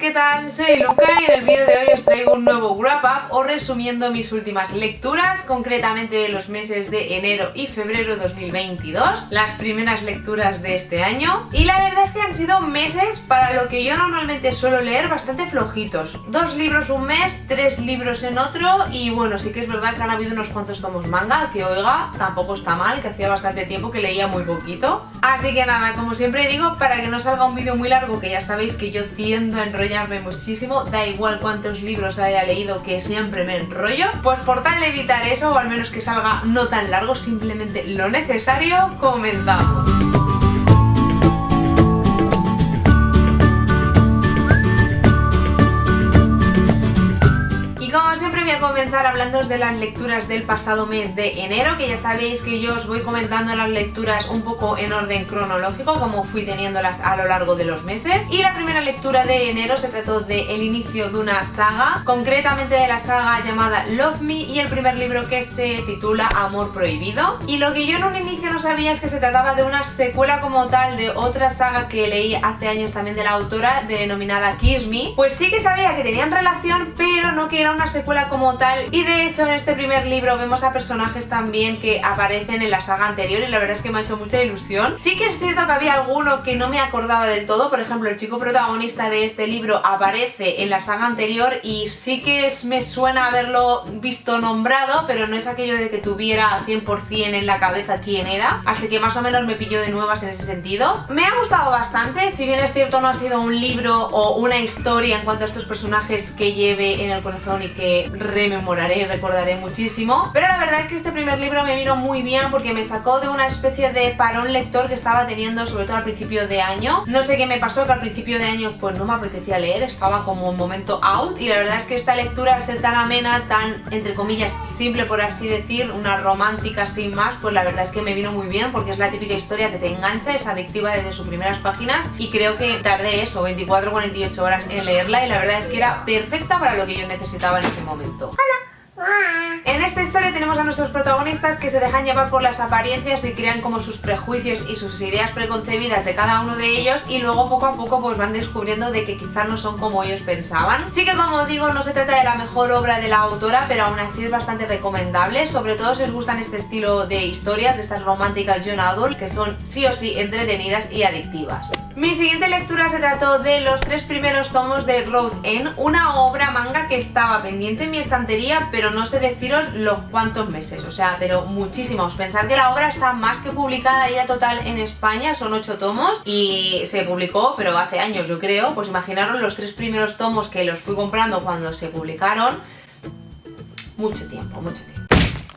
¿qué tal? Soy Luca y en el vídeo de hoy os traigo un nuevo wrap up o resumiendo mis últimas lecturas, concretamente de los meses de enero y febrero 2022, las primeras lecturas de este año. Y la verdad es que han sido meses para lo que yo normalmente suelo leer bastante flojitos. 2 libros un mes, 3 libros en otro y bueno, sí que es verdad que han habido unos cuantos tomos manga, que oiga, tampoco está mal, que hacía bastante tiempo que leía muy poquito. Así que nada, como siempre digo, para que no salga un vídeo muy largo, que ya sabéis que yo tiendo a enrollarme muchísimo, da igual cuántos libros haya leído que siempre me enrollo, pues por tal de evitar eso, o al menos que salga no tan largo, simplemente lo necesario, comenzamos. Voy a comenzar hablándoos de las lecturas del pasado mes de enero, que ya sabéis que yo os voy comentando las lecturas un poco en orden cronológico, como fui teniéndolas a lo largo de los meses. Y la primera lectura de enero se trató del inicio de una saga, concretamente de la saga llamada Love Me y el primer libro, que se titula Amor Prohibido. Y lo que yo en un inicio no sabía es que se trataba de una secuela como tal de otra saga que leí hace años también de la autora, denominada Kiss Me. Pues sí que sabía que tenían relación, pero no que era una secuela como tal, y de hecho en este primer libro vemos a personajes también que aparecen en la saga anterior y la verdad es que me ha hecho mucha ilusión. Sí que es cierto que había alguno que no me acordaba del todo, por ejemplo el chico protagonista de este libro aparece en la saga anterior y sí que me suena haberlo visto nombrado, pero no es aquello de que tuviera 100% en la cabeza quién era, así que más o menos me pilló de nuevas en ese sentido. Me ha gustado bastante, si bien es cierto no ha sido un libro o una historia en cuanto a estos personajes que lleve en el corazón y que rememoraré y recordaré muchísimo, pero la verdad es que este primer libro me vino muy bien porque me sacó de una especie de parón lector que estaba teniendo, sobre todo al principio de año. No sé qué me pasó, que al principio de año pues no me apetecía leer, estaba como un momento out, y la verdad es que esta lectura, al ser tan amena, tan entre comillas simple por así decir, una romántica sin más, pues la verdad es que me vino muy bien porque es la típica historia que te engancha, es adictiva desde sus primeras páginas, y creo que tardé eso, 24 o 48 horas en leerla, y la verdad es que era perfecta para lo que yo necesitaba en ese momento. ¡Hola! En esta historia tenemos a nuestros protagonistas que se dejan llevar por las apariencias y crean como sus prejuicios y sus ideas preconcebidas de cada uno de ellos, y luego poco a poco pues van descubriendo de que quizás no son como ellos pensaban. Sí que, como digo, no se trata de la mejor obra de la autora, pero aún así es bastante recomendable, sobre todo si os gustan este estilo de historias, de estas románticas young adult, que son sí o sí entretenidas y adictivas. Mi siguiente lectura se trató de los 3 primeros tomos de Road End, una obra manga que estaba pendiente en mi estantería, pero no sé deciros los cuántos meses, o sea, pero muchísimos. Pensar que la obra está más que publicada ya total en España, son 8 tomos y se publicó, pero hace años yo creo, pues imaginaros los 3 primeros tomos que los fui comprando cuando se publicaron. Mucho tiempo, mucho tiempo.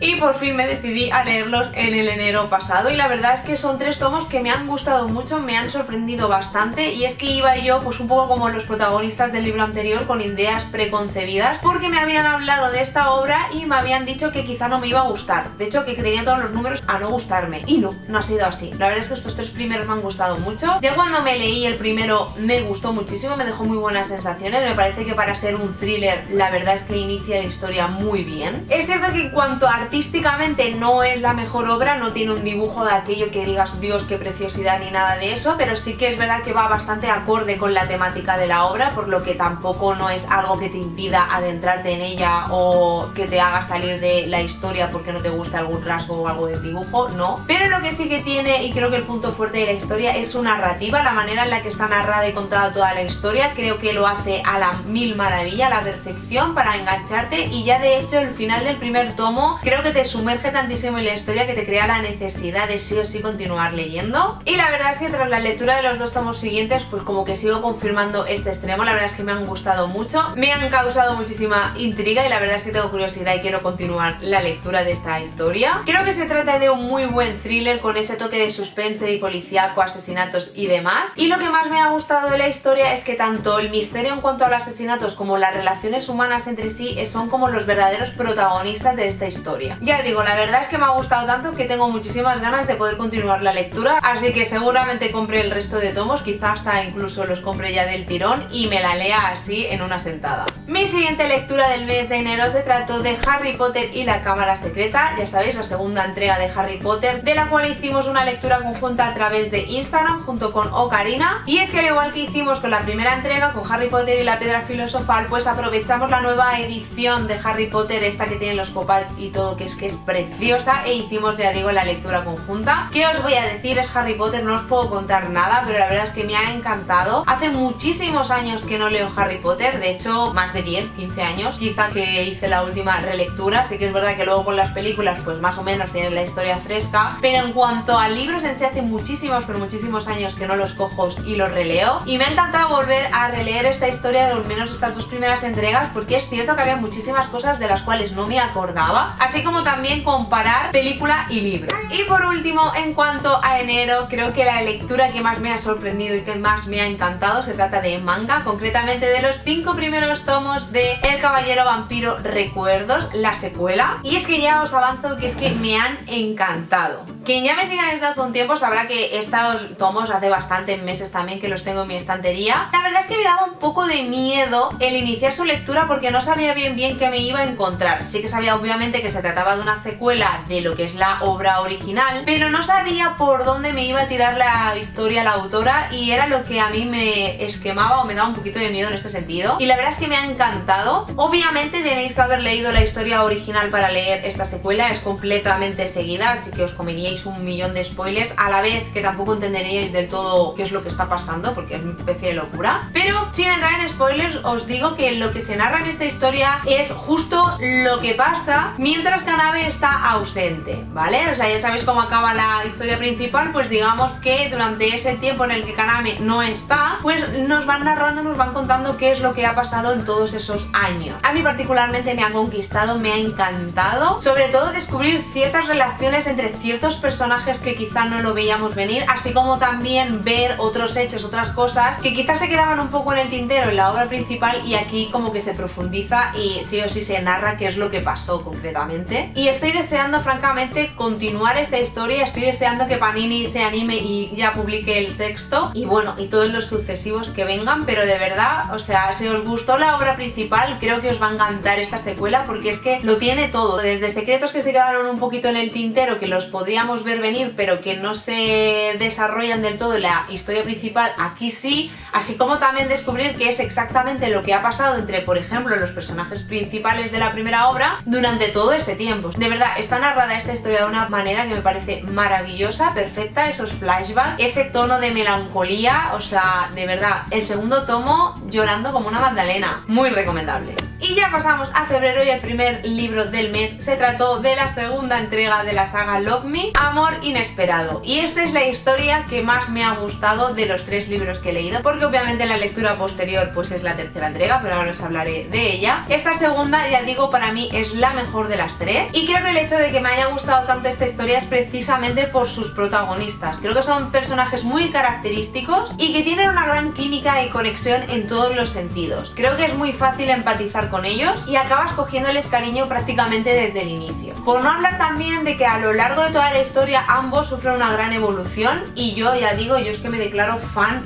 Y por fin me decidí a leerlos en el enero pasado, y la verdad es que son 3 tomos que me han gustado mucho, me han sorprendido bastante, y es que iba yo pues un poco como los protagonistas del libro anterior, con ideas preconcebidas, porque me habían hablado de esta obra y me habían dicho que quizá no me iba a gustar, de hecho que tenía todos los números a no gustarme, y no ha sido así. La verdad es que estos 3 primeros me han gustado mucho. Ya cuando me leí el primero me gustó muchísimo, me dejó muy buenas sensaciones, me parece que para ser un thriller la verdad es que inicia la historia muy bien. Es cierto que en cuanto a artísticamente no es la mejor obra, no tiene un dibujo de aquello que digas Dios qué preciosidad ni nada de eso, pero sí que es verdad que va bastante acorde con la temática de la obra, por lo que tampoco no es algo que te impida adentrarte en ella o que te haga salir de la historia porque no te gusta algún rasgo o algo del dibujo, no. Pero lo que sí que tiene, y creo que el punto fuerte de la historia, es su narrativa, la manera en la que está narrada y contada toda la historia. Creo que lo hace a la mil maravilla, a la perfección, para engancharte, y ya de hecho el final del primer tomo creo que te sumerge tantísimo en la historia que te crea la necesidad de sí o sí continuar leyendo. Y la verdad es que tras la lectura de los 2 tomos siguientes pues como que sigo confirmando este extremo. La verdad es que me han gustado mucho, me han causado muchísima intriga, y la verdad es que tengo curiosidad y quiero continuar la lectura de esta historia. Creo que se trata de un muy buen thriller con ese toque de suspense y policíaco, asesinatos y demás, y lo que más me ha gustado de la historia es que tanto el misterio en cuanto a los asesinatos como las relaciones humanas entre sí son como los verdaderos protagonistas de esta historia. historia. Ya digo, la verdad es que me ha gustado tanto que tengo muchísimas ganas de poder continuar la lectura, así que seguramente compre el resto de tomos, quizás hasta incluso los compre ya del tirón y me la lea así en una sentada. Mi siguiente lectura del mes de enero se trató de Harry Potter y la Cámara Secreta, ya sabéis, la segunda entrega de Harry Potter, de la cual hicimos una lectura conjunta a través de Instagram junto con Ocarina. Y es que al igual que hicimos con la primera entrega, con Harry Potter y la Piedra Filosofal, pues aprovechamos la nueva edición de Harry Potter, esta que tiene los pop-up y todo, que es preciosa, e hicimos, ya digo, la lectura conjunta. ¿Qué os voy a decir? Es Harry Potter, no os puedo contar nada, pero la verdad es que me ha encantado. Hace muchísimos años que no leo Harry Potter, de hecho más de 10, 15 años quizá que hice la última relectura. Sí que es verdad que luego con las películas pues más o menos tienen la historia fresca, pero en cuanto a libros en sí hace muchísimos, pero muchísimos años que no los cojo y los releo, y me ha encantado volver a releer esta historia, de al menos estas dos primeras entregas, porque es cierto que había muchísimas cosas de las cuales no me acordaba, así como también comparar película y libro. Y por último, en cuanto a enero, creo que la lectura que más me ha sorprendido y que más me ha encantado se trata de manga, concretamente de los 5 primeros tomos de El Caballero Vampiro Recuerdos, la secuela. Y es que ya os avanzo que es que me han encantado. Quien ya me siga desde hace un tiempo sabrá que estos tomos hace bastantes meses también que los tengo en mi estantería. La verdad es que me daba un poco de miedo el iniciar su lectura porque no sabía bien qué me iba a encontrar. Sí que sabía obviamente que se trataba de una secuela de lo que es la obra original, pero no sabía por dónde me iba a tirar la historia la autora, y era lo que a mí me esquemaba o me daba un poquito de miedo en este sentido. Y la verdad es que me ha encantado. Obviamente tenéis que haber leído la historia original para leer esta secuela, es completamente seguida, así que os comeríais un millón de spoilers, a la vez que tampoco entenderíais del todo qué es lo que está pasando, porque es una especie de locura. Pero sin entrar en spoilers, os digo que lo que se narra en esta historia es justo lo que pasa mientras Kaname está ausente, ¿vale? O sea, ya sabéis cómo acaba la historia principal, pues digamos que durante ese tiempo en el que Kaname no está, pues nos van narrando, nos van contando qué es lo que ha pasado en todos esos años. A mí particularmente me ha conquistado, me ha encantado, sobre todo descubrir ciertas relaciones entre ciertos personajes que quizá no lo veíamos venir, así como también ver otros hechos, otras cosas que quizás se quedaban un poco en el tintero en la obra principal, y aquí como que se profundiza y sí o sí se narra qué es lo que pasó concretamente. Y estoy deseando francamente continuar esta historia, estoy deseando que Panini se anime y ya publique el sexto, y bueno, y todos los sucesivos que vengan, pero de verdad, o sea, si os gustó la obra principal, creo que os va a encantar esta secuela, porque es que lo tiene todo, desde secretos que se quedaron un poquito en el tintero, que los podríamos ver venir, pero que no se desarrollan del todo en la historia principal, aquí sí, así como también descubrir qué es exactamente lo que ha pasado entre, por ejemplo, los personajes principales de la primera obra durante todo ese tiempo. De verdad, está narrada esta historia de una manera que me parece maravillosa, perfecta, esos flashbacks, ese tono de melancolía, o sea, de verdad, el segundo tomo llorando como una magdalena, muy recomendable. Y ya pasamos a febrero, y el primer libro del mes se trató de la segunda entrega de la saga Love Me, Amor Inesperado, y esta es la historia que más me ha gustado de los 3 libros que he leído, porque obviamente la lectura posterior pues es la tercera entrega, pero ahora os hablaré de ella. Esta segunda, ya digo, para mí es la mejor de las 3, y creo que el hecho de que me haya gustado tanto esta historia es precisamente por sus protagonistas. Creo que son personajes muy característicos y que tienen una gran química y conexión en todos los sentidos. Creo que es muy fácil empatizar con ellos y acabas cogiéndoles cariño prácticamente desde el inicio. Por no hablar también de que a lo largo de toda la historia ambos sufren una gran evolución, y yo ya digo, yo es que me declaro fan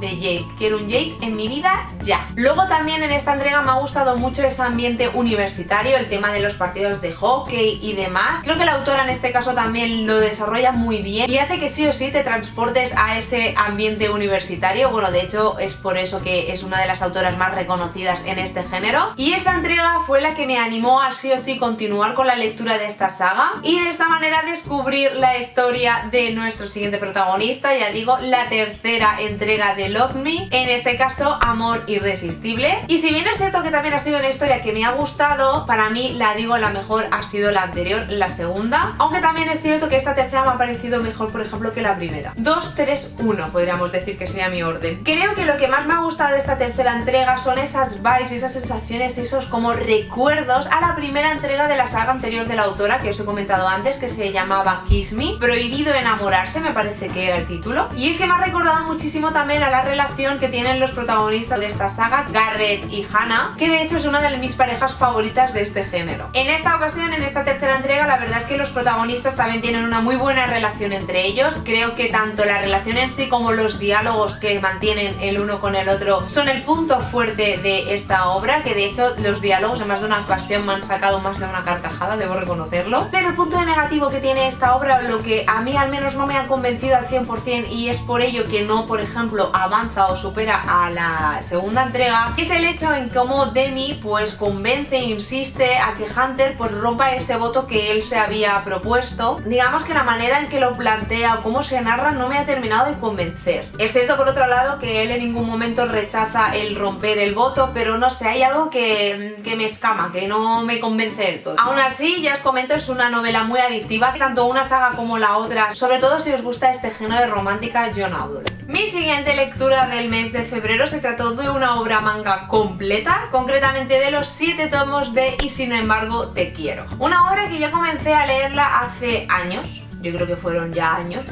de Jake. Quiero un Jake en mi vida ya. Luego también en esta entrega me ha gustado mucho ese ambiente universitario, el tema de los partidos de hockey y demás. Creo que la autora en este caso también lo desarrolla muy bien y hace que sí o sí te transportes a ese ambiente universitario. Bueno, de hecho es por eso que es una de las autoras más reconocidas en este género, y esta entrega fue la que me animó a sí o sí continuar con la lectura de esta saga y de esta manera descubrir la historia de nuestro siguiente protagonista, ya digo, la tercera entrega de Love Me, en este caso Amor Irresistible. Y si bien es cierto que también ha sido una historia que me ha gustado, para mí la mejor ha sido la anterior, la segunda, aunque también es cierto que esta tercera me ha parecido mejor, por ejemplo, que la primera. 2, 3, 1 podríamos decir que sería mi orden. Creo que lo que más me ha gustado de esta tercera entrega son esas vibes, esas sensaciones, esos como recuerdos a la primera entrega de la saga anterior de la autora que os he comentado antes, que se llamaba Kiss Me, Prohibido Enamorarse, me parece que era el título. Y es que me ha recordado muchísimo también a la relación que tienen los protagonistas de esta saga, Garrett y Hannah, que de hecho es una de mis parejas favoritas de este género. En esta ocasión, en esta tercera entrega, la verdad es que los protagonistas también tienen una muy buena relación entre ellos. Creo que tanto la relación en sí como los diálogos que mantienen el uno con el otro son el punto fuerte de esta obra, que de hecho los diálogos en más de una ocasión me han sacado más de una carcajada, debo reconocerlo. Pero el punto negativo que tiene esta obra, lo que a mí al menos no me ha convencido al 100% y es por ello que no, por ejemplo, avanza o supera a la segunda entrega, es el hecho en cómo Demi pues convence e insiste a que Hunter pues rompa ese voto que él se había propuesto. Digamos que la manera en que lo plantea o cómo se narra no me ha terminado de convencer. Es cierto por otro lado que él en ningún momento rechaza el romper el voto, pero no sé, hay algo que me escama, que no me convence del todo. Aún así, ya os comento, es una novela muy adictiva, tanto una saga como la otra, sobre todo si os gusta este género de romántica young adult. Mi siguiente lectura del mes de febrero se trató de una obra manga completa, concretamente de los 7 tomos de Y sin embargo te quiero. Una obra que ya comencé a leerla hace años. Yo creo que fueron ya años.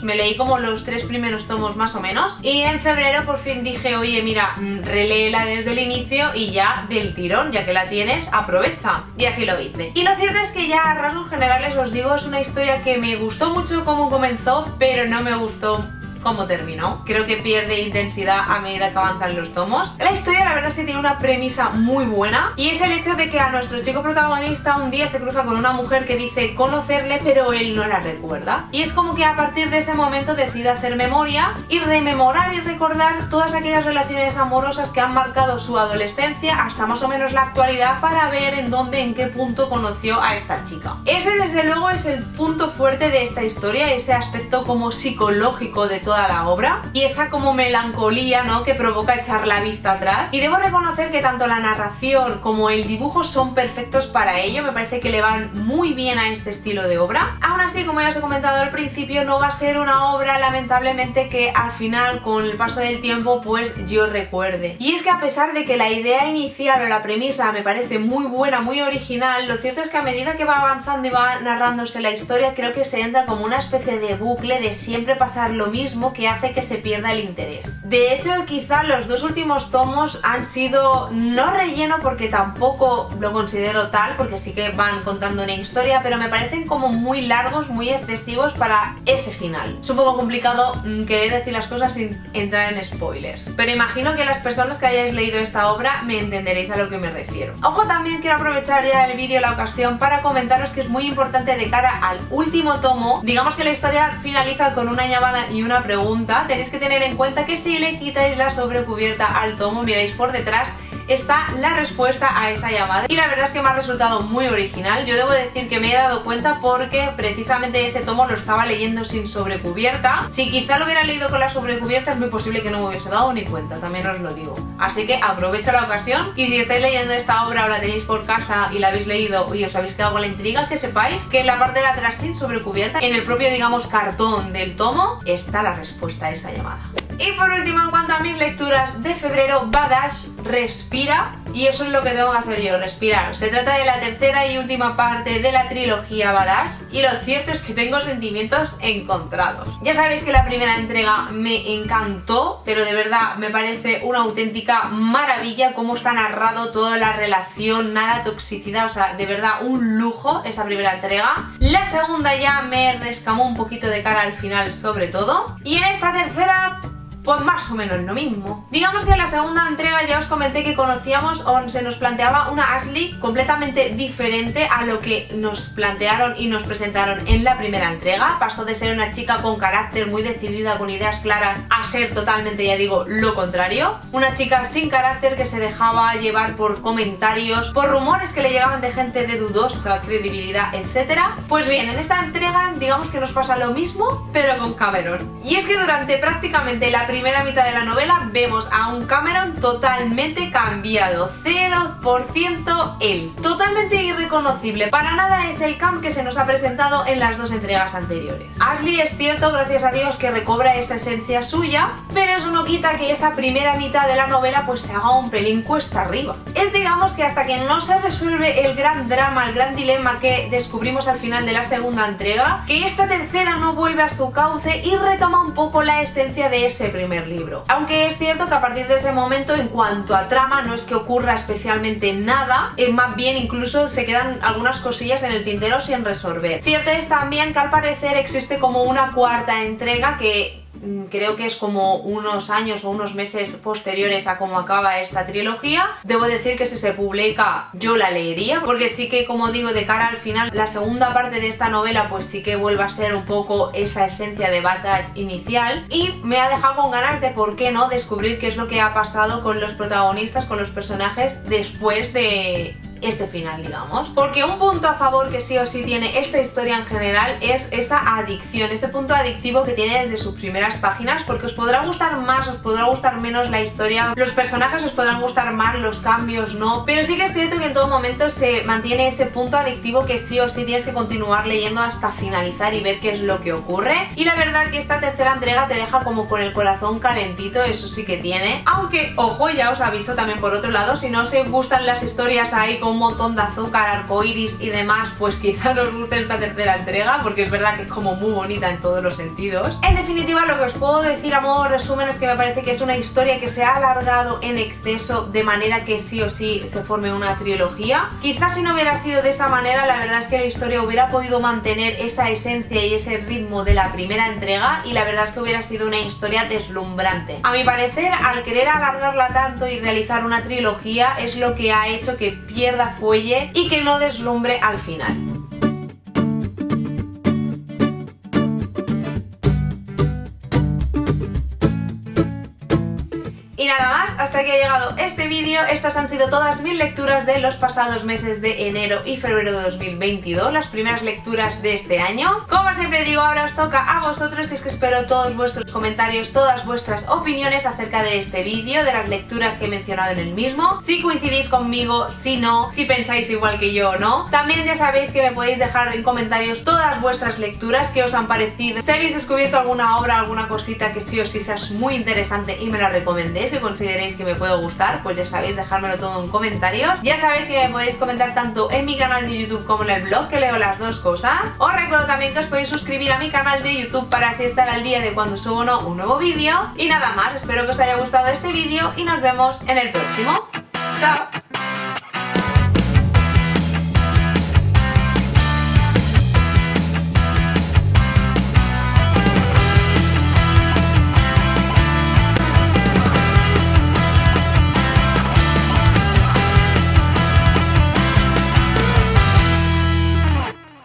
Me leí como los 3 primeros tomos más o menos. Y en febrero por fin dije, oye, mira, reléela desde el inicio y ya del tirón, ya que la tienes, aprovecha. Y así lo hice. Y lo cierto es que ya a rasgos generales os digo, es una historia que me gustó mucho cómo comenzó, pero no me gustó cómo terminó. Creo que pierde intensidad a medida que avanzan los tomos. La historia la verdad es que tiene una premisa muy buena y es el hecho de que a nuestro chico protagonista un día se cruza con una mujer que dice conocerle pero él no la recuerda, y es como que a partir de ese momento decide hacer memoria y rememorar y recordar todas aquellas relaciones amorosas que han marcado su adolescencia hasta más o menos la actualidad para ver en qué punto conoció a esta chica. Ese desde luego es el punto fuerte de esta historia, ese aspecto como psicológico de toda la obra y esa como melancolía, ¿no?, que provoca echar la vista atrás. Y debo reconocer que tanto la narración como el dibujo son perfectos para ello, me parece que le van muy bien a este estilo de obra. Aún así, como ya os he comentado al principio, no va a ser una obra lamentablemente que al final con el paso del tiempo pues yo recuerde. Y es que a pesar de que la idea inicial o la premisa me parece muy buena, muy original, lo cierto es que a medida que va avanzando y va narrándose la historia, creo que se entra como una especie de bucle de siempre pasar lo mismo, que hace que se pierda el interés. De hecho, quizá los 2 últimos tomos han sido no relleno, porque tampoco lo considero tal, porque sí que van contando una historia, pero me parecen como muy largos, muy excesivos para ese final. Es un poco complicado querer decir las cosas sin entrar en spoilers, pero imagino que las personas que hayáis leído esta obra me entenderéis a lo que me refiero. Ojo, también quiero aprovechar ya el vídeo, la ocasión, para comentaros que es muy importante de cara al último tomo. Digamos que la historia finaliza con una llamada y una pregunta. Tenéis que tener en cuenta que si le quitáis la sobrecubierta al tomo, miráis por detrás, está la respuesta a esa llamada y la verdad es que me ha resultado muy original. Yo debo decir que me he dado cuenta porque precisamente ese tomo lo estaba leyendo sin sobrecubierta. Si quizá lo hubiera leído con la sobrecubierta es muy posible que no me hubiese dado ni cuenta, también os lo digo. Así que aprovecho la ocasión y si estáis leyendo esta obra o la tenéis por casa y la habéis leído y os habéis quedado con la intriga, que sepáis que en la parte de atrás sin sobrecubierta, en el propio digamos cartón del tomo, está la respuesta a esa llamada. Y por último, en cuanto a mis lecturas de febrero, Badash respira, y eso es lo que tengo que hacer yo, respirar. Se trata de la tercera y última parte de la trilogía Badash y lo cierto es que tengo sentimientos encontrados. Ya sabéis que la primera entrega me encantó, pero de verdad me parece una auténtica maravilla cómo está narrado toda la relación, nada toxicidad, o sea, de verdad un lujo esa primera entrega. La segunda ya me rescamó un poquito de cara al final sobre todo, y en esta tercera pues más o menos lo mismo. Digamos que en la segunda entrega ya os comenté que conocíamos o se nos planteaba una Ashley completamente diferente a lo que nos plantearon y nos presentaron en la primera entrega. Pasó de ser una chica con carácter, muy decidida, con ideas claras, a ser totalmente, ya digo, lo contrario. Una chica sin carácter que se dejaba llevar por comentarios, por rumores que le llegaban de gente de dudosa credibilidad, etc. Pues bien, en esta entrega digamos que nos pasa lo mismo, pero con Cameron. Y es que durante prácticamente la primera mitad de la novela vemos a un Cameron totalmente cambiado, 0% él, totalmente irreconocible, para nada es el Cam que se nos ha presentado en las 2 entregas anteriores. Ashley es cierto, gracias a Dios, que recobra esa esencia suya, pero eso no quita que esa primera mitad de la novela pues se haga un pelín cuesta arriba. Es digamos que hasta que no se resuelve el gran drama, el gran dilema que descubrimos al final de la segunda entrega, que esta tercera no vuelve a su cauce y retoma un poco la esencia de ese primer primer libro. Aunque es cierto que a partir de ese momento, en cuanto a trama, no es que ocurra especialmente nada, más bien incluso se quedan algunas cosillas en el tintero sin resolver. Cierto es también que al parecer existe como una cuarta entrega que creo que es como unos años o unos meses posteriores a cómo acaba esta trilogía. Debo decir que si se publica yo la leería, porque sí que, como digo, de cara al final, la segunda parte de esta novela pues sí que vuelve a ser un poco esa esencia de Bad Batch inicial, y me ha dejado con ganas de, ¿por qué no?, descubrir qué es lo que ha pasado con los protagonistas, con los personajes después de este final, digamos. Porque un punto a favor que sí o sí tiene esta historia en general es esa adicción, ese punto adictivo que tiene desde sus primeras páginas, porque os podrá gustar más, os podrá gustar menos la historia, los personajes os podrán gustar más, los cambios no, pero sí que es cierto que en todo momento se mantiene ese punto adictivo que sí o sí tienes que continuar leyendo hasta finalizar y ver qué es lo que ocurre. Y la verdad que esta tercera entrega te deja como con el corazón calentito, eso sí que tiene. Aunque, ojo, ya os aviso también por otro lado, si no os gustan las historias ahí con un montón de azúcar, arcoiris y demás, pues quizá no os guste esta tercera entrega, porque es verdad que es como muy bonita en todos los sentidos. En definitiva, lo que os puedo decir a modo resumen es que me parece que es una historia que se ha alargado en exceso, de manera que sí o sí se forme una trilogía. Quizás si no hubiera sido de esa manera, la verdad es que la historia hubiera podido mantener esa esencia y ese ritmo de la primera entrega, y la verdad es que hubiera sido una historia deslumbrante. A mi parecer, al querer alargarla tanto y realizar una trilogía, es lo que ha hecho que pierda fuelle y que no deslumbre al final. Y nada más, hasta aquí ha llegado este vídeo. Estas han sido todas mis lecturas de los pasados meses de enero y febrero de 2022, las primeras lecturas de este año. Como siempre digo, ahora os toca a vosotros, y es que espero todos vuestros comentarios, todas vuestras opiniones acerca de este vídeo, de las lecturas que he mencionado en el mismo, si coincidís conmigo, si no, si pensáis igual que yo o no. También ya sabéis que me podéis dejar en comentarios todas vuestras lecturas, qué os han parecido, si habéis descubierto alguna obra, alguna cosita que sí o sí sea muy interesante y me la recomendéis, que consideréis que me puede gustar, pues ya sabéis, dejármelo todo en comentarios. Ya sabéis que me podéis comentar tanto en mi canal de YouTube como en el blog, que leo las dos cosas. Os recuerdo también que os podéis suscribir a mi canal de YouTube para así estar al día de cuando subo un nuevo vídeo. Y nada más, espero que os haya gustado este vídeo y nos vemos en el próximo. ¡Chao!